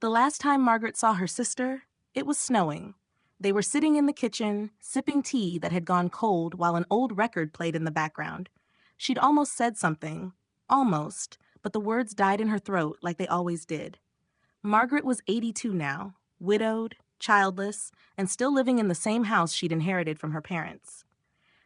The last time Margaret saw her sister, it was snowing. They were sitting in the kitchen, sipping tea that had gone cold while an old record played in the background. She'd almost said something. Almost, but the words died in her throat like they always did. Margaret was 82 now, widowed, childless, and still living in the same house she'd inherited from her parents.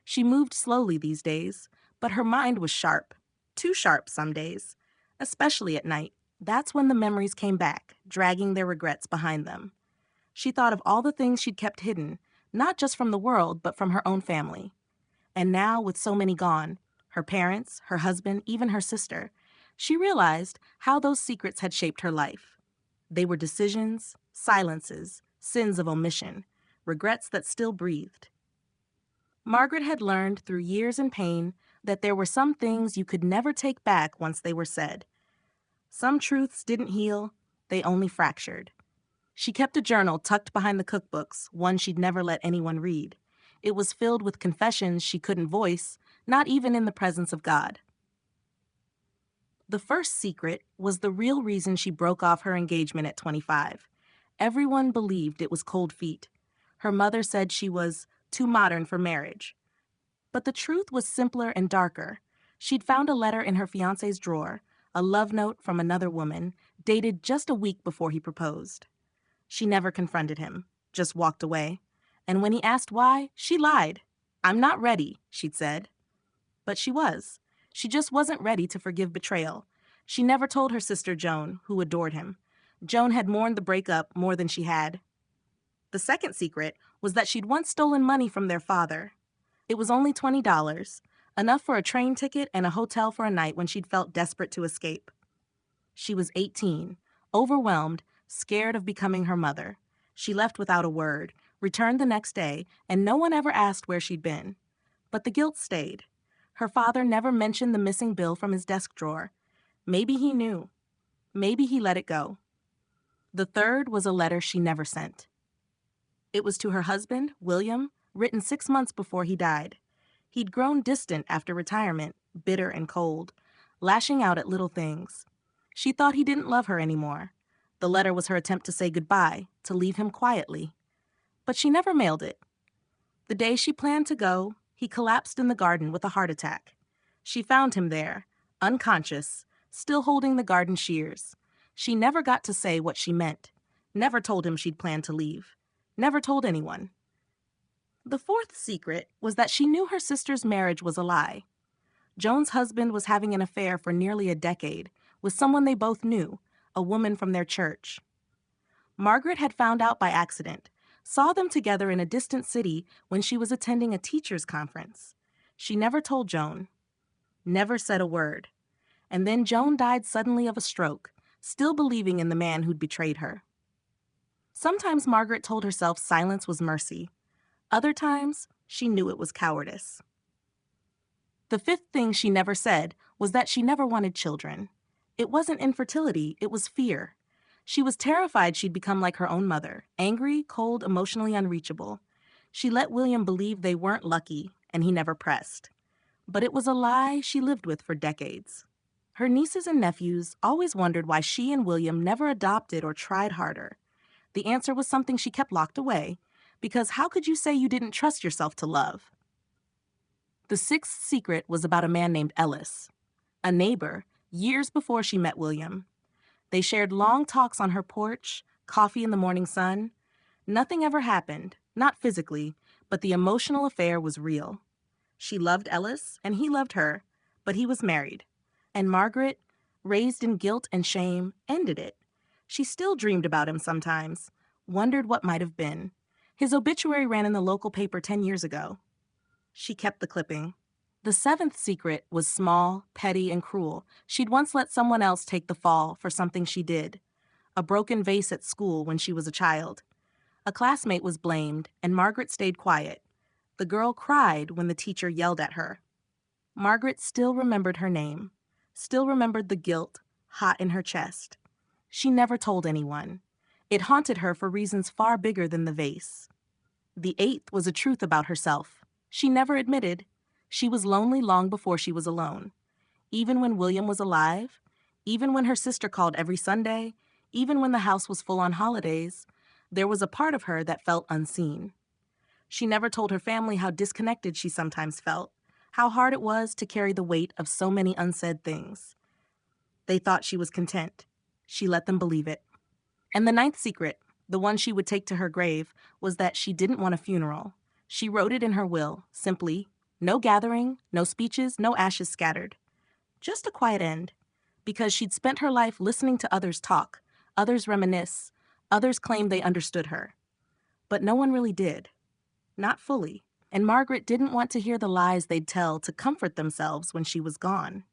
She moved slowly these days, but her mind was sharp. Too sharp some days, especially at night. That's when the memories came back, dragging their regrets behind them. She thought of all the things she'd kept hidden, not just from the world, but from her own family. And now, with so many gone, her parents, her husband, even her sister, she realized how those secrets had shaped her life. They were decisions, silences, sins of omission, regrets that still breathed. Margaret had learned through years and pain that there were some things you could never take back once they were said. Some truths didn't heal, they only fractured. She kept a journal tucked behind the cookbooks, one she'd never let anyone read. It was filled with confessions she couldn't voice, not even in the presence of God. The first secret was the real reason she broke off her engagement at 25. Everyone believed it was cold feet. Her mother said she was too modern for marriage. But the truth was simpler and darker. She'd found a letter in her fiancé's drawer, a love note from another woman, dated just a week before he proposed. She never confronted him, just walked away. And when he asked why, she lied. "I'm not ready," she'd said. But she was. She just wasn't ready to forgive betrayal. She never told her sister Joan, who adored him. Joan had mourned the breakup more than she had. The second secret was that she'd once stolen money from their father. It was only $20, enough for a train ticket and a hotel for a night when she'd felt desperate to escape. She was 18, overwhelmed, scared of becoming her mother. She left without a word, returned the next day, and no one ever asked where she'd been. But the guilt stayed. Her father never mentioned the missing bill from his desk drawer. Maybe he knew. Maybe he let it go. The third was a letter she never sent. It was to her husband, William, written 6 months before he died. He'd grown distant after retirement, bitter and cold, lashing out at little things. She thought he didn't love her anymore. The letter was her attempt to say goodbye, to leave him quietly. But she never mailed it. The day she planned to go, he collapsed in the garden with a heart attack. She found him there, unconscious, still holding the garden shears. She never got to say what she meant, never told him she'd planned to leave, never told anyone. The fourth secret was that she knew her sister's marriage was a lie. Joan's husband was having an affair for nearly a decade with someone they both knew, a woman from their church. Margaret had found out by accident, saw them together in a distant city when she was attending a teachers' conference. She never told Joan, never said a word. And then Joan died suddenly of a stroke, still believing in the man who'd betrayed her. Sometimes Margaret told herself silence was mercy. Other times, she knew it was cowardice. The fifth thing she never said was that she never wanted children. It wasn't infertility, it was fear. She was terrified she'd become like her own mother, angry, cold, emotionally unreachable. She let William believe they weren't lucky, and he never pressed. But it was a lie she lived with for decades. Her nieces and nephews always wondered why she and William never adopted or tried harder. The answer was something she kept locked away, because how could you say you didn't trust yourself to love? The sixth secret was about a man named Ellis, a neighbor, years before she met William. They shared long talks on her porch, coffee in the morning sun. Nothing ever happened, not physically, but the emotional affair was real. She loved Ellis, and he loved her, but he was married. And Margaret, raised in guilt and shame, ended it. She still dreamed about him sometimes, wondered what might have been. His obituary ran in the local paper 10 years ago. She kept the clipping. The seventh secret was small, petty, and cruel. She'd once let someone else take the fall for something she did. A broken vase at school when she was a child. A classmate was blamed, and Margaret stayed quiet. The girl cried when the teacher yelled at her. Margaret still remembered her name, still remembered the guilt hot in her chest. She never told anyone. It haunted her for reasons far bigger than the vase. The eighth was a truth about herself. She never admitted. She was lonely long before she was alone. Even when William was alive, even when her sister called every Sunday, Even when the house was full on holidays, there was a part of her that felt unseen. She never told her family how disconnected she sometimes felt, how hard it was to carry the weight of so many unsaid things. They thought she was content. She let them believe it. And the ninth secret, the one she would take to her grave, was that she didn't want a funeral. She wrote it in her will, simply: no gathering, no speeches, no ashes scattered. Just a quiet end. Because she'd spent her life listening to others talk, others reminisce, others claim they understood her. But no one really did. Not fully. And Margaret didn't want to hear the lies they'd tell to comfort themselves when she was gone.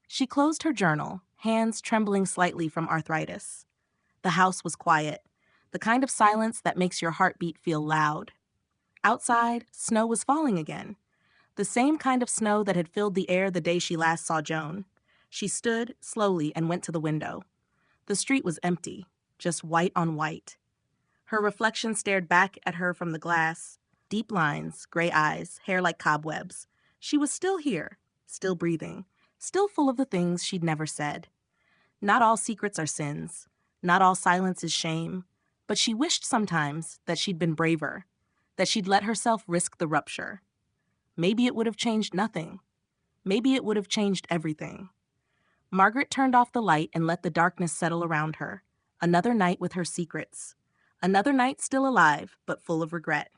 She closed her journal, hands trembling slightly from arthritis. The house was quiet, the kind of silence that makes your heartbeat feel loud. Outside, snow was falling again, the same kind of snow that had filled the air the day she last saw Joan. She stood slowly and went to the window. The street was empty, just white on white. Her reflection stared back at her from the glass. Deep lines, gray eyes, hair like cobwebs. She was still here, still breathing, still full of the things she'd never said. Not all secrets are sins. Not all silence is shame. But she wished sometimes that she'd been braver, that she'd let herself risk the rupture. Maybe it would have changed nothing. Maybe it would have changed everything. Margaret turned off the light and let the darkness settle around her. Another night with her secrets. Another night still alive, but full of regret.